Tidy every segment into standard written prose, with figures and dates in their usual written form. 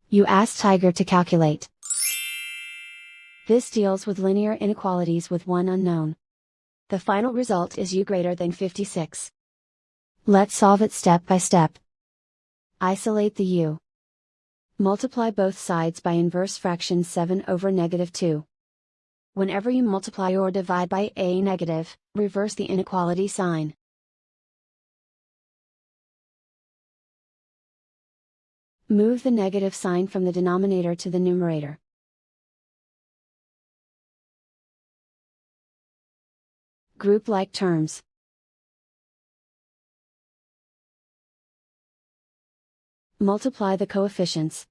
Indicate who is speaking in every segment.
Speaker 1: You ask Tiger to calculate. This deals with linear inequalities with one unknown. The final result is u greater than 56. Let's solve it step by step. Isolate the u. Multiply both sides by inverse fraction 7 over -2. Whenever you multiply or divide by a negative, reverse the inequality sign. Move the negative sign from the denominator to the numerator. Group like terms. Multiply the coefficients.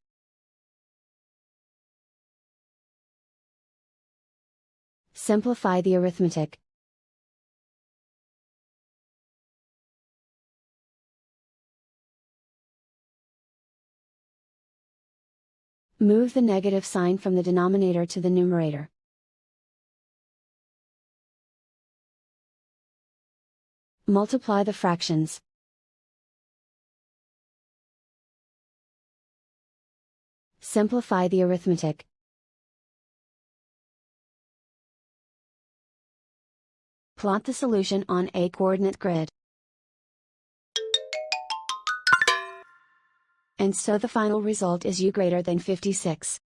Speaker 1: Simplify the arithmetic. Move the negative sign from the denominator to the numerator. Multiply the fractions. Simplify the arithmetic. Plot the solution on a coordinate grid. And so the final result is u greater than 56.